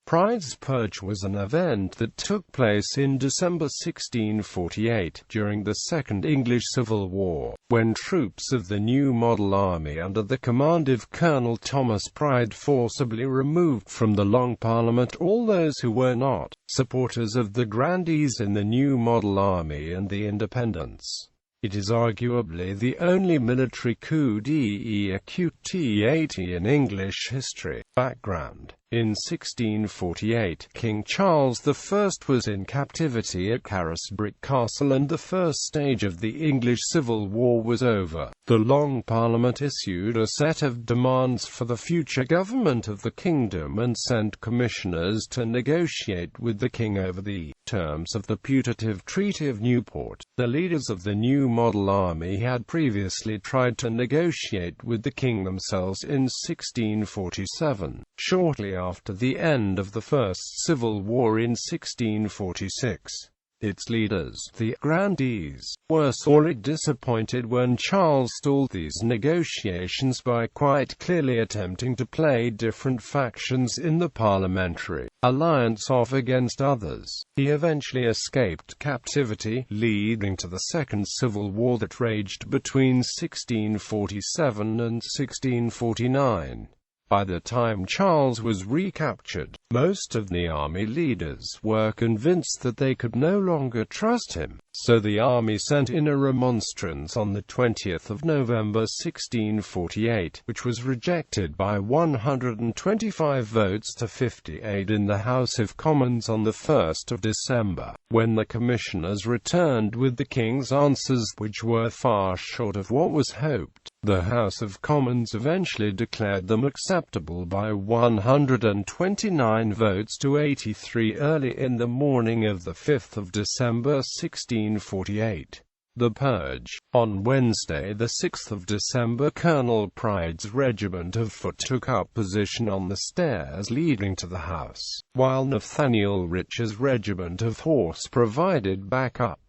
Pride's Purge was an event that took place in December 1648, during the Second English Civil War, when troops of the New Model Army under the command of Colonel Thomas Pride forcibly removed from the Long Parliament all those who were not supporters of the Grandees in the New Model Army and the Independents. It is arguably the only military coup d'etat in English history. Background: in 1648, King Charles I was in captivity at Carisbrooke Castle and the first stage of the English Civil War was over. The Long Parliament issued a set of demands for the future government of the kingdom and sent commissioners to negotiate with the king over the terms of the putative Treaty of Newport. The leaders of the New Model Army had previously tried to negotiate with the king themselves in 1647, shortly after the end of the First Civil War in 1646. Its leaders, the Grandees, were sorely disappointed when Charles stalled these negotiations by quite clearly attempting to play different factions in the parliamentary alliance off against others. He eventually escaped captivity, leading to the Second Civil War that raged between 1647 and 1649. By the time Charles was recaptured, most of the army leaders were convinced that they could no longer trust him, so the army sent in a remonstrance on the 20th of November 1648, which was rejected by 125 votes to 58 in the House of Commons on the 1st of December, when the commissioners returned with the king's answers, which were far short of what was hoped. The House of Commons eventually declared them acceptable by 129 votes to 83 early in the morning of the 5th of December 1648. The Purge. On Wednesday, the 6th of December, Colonel Pride's regiment of foot took up position on the stairs leading to the house, while Nathaniel Rich's regiment of horse provided backup.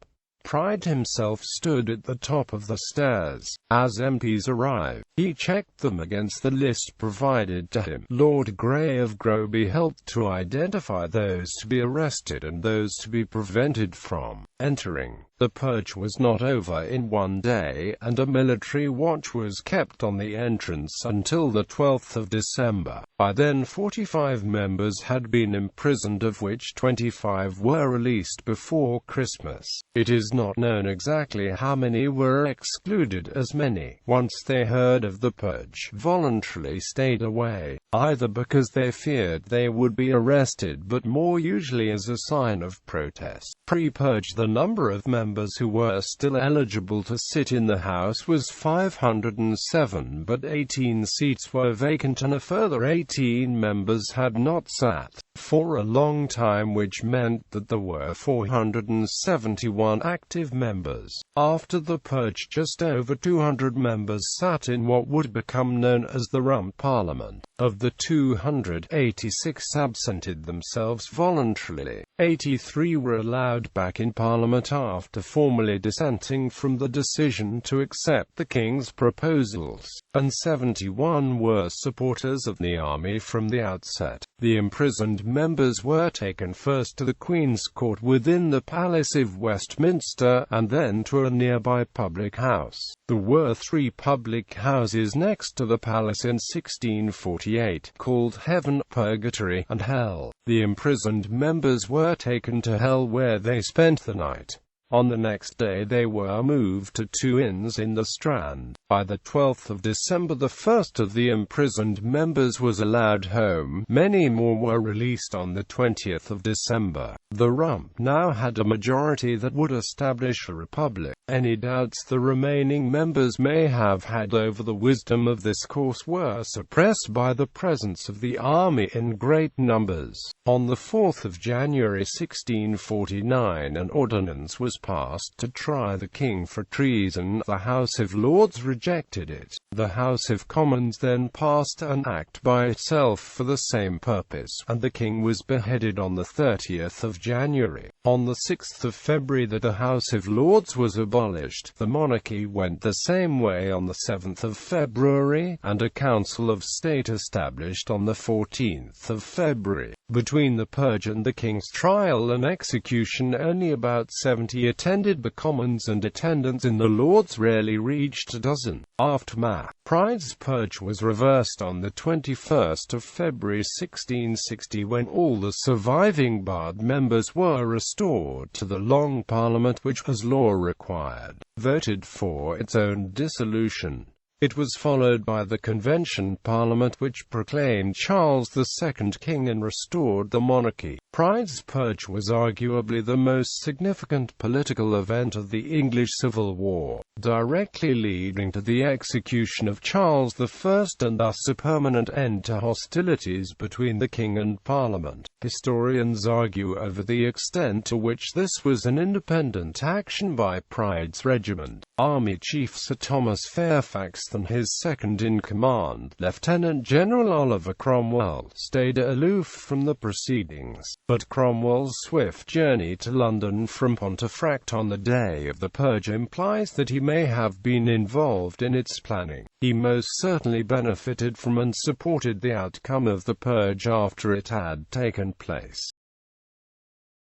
Pride himself stood at the top of the stairs. As MPs arrived, he checked them against the list provided to him. Lord Grey of Groby helped to identify those to be arrested and those to be prevented from entering. The purge was not over in one day, and a military watch was kept on the entrance until the 12th of December. By then 45 members had been imprisoned, of which 25 were released before Christmas. It is not known exactly how many were excluded, as many, once they heard of the purge, voluntarily stayed away, either because they feared they would be arrested but more usually as a sign of protest. Pre-purge, the number of members who were still eligible to sit in the House was 507, but 18 seats were vacant and a further 18 members had not sat for a long time, which meant that there were 471 active members. After the purge, just over 200 members sat in what would become known as the Rump Parliament. Of the 286 absented themselves voluntarily, 83 were allowed back in Parliament after formally dissenting from the decision to accept the King's proposals, and 71 were supporters of the army from the outset. The imprisoned members were taken first to the Queen's Court within the Palace of Westminster, and then to a nearby public house. There were 3 public houses next to the palace in 1648, called Heaven, Purgatory, and Hell. The imprisoned members were taken to Hell, where they spent the night. On the next day they were moved to 2 inns in the Strand. By the 12th of December, the first of the imprisoned members was allowed home. Many more were released on the 20th of December. The Rump now had a majority that would establish a republic. Any doubts the remaining members may have had over the wisdom of this course were suppressed by the presence of the army in great numbers. On the 4th of January 1649, an ordinance was passed to try the king for treason. The House of Lords rejected it. The House of Commons then passed an act by itself for the same purpose, and the king was beheaded on the 30th of January. On the 6th of February the House of Lords was abolished. The monarchy went the same way on the 7th of February, and a Council of State established on the 14th of February. Between the Purge and the King's trial and execution, only about 70 attended the Commons, and attendance in the Lords rarely reached a dozen. Aftermath. Pride's purge was reversed on the 21st of February 1660, when all the surviving barred members were restored to the Long Parliament, which, as law required, voted for its own dissolution. It was followed by the Convention Parliament, which proclaimed Charles II king and restored the monarchy. Pride's purge was arguably the most significant political event of the English Civil War, directly leading to the execution of Charles I and thus a permanent end to hostilities between the king and Parliament. Historians argue over the extent to which this was an independent action by Pride's regiment. Army Chief Sir Thomas Fairfax and his second-in-command, Lieutenant General Oliver Cromwell, stayed aloof from the proceedings. But Cromwell's swift journey to London from Pontefract on the day of the purge implies that he may have been involved in its planning. He most certainly benefited from and supported the outcome of the purge after it had taken place.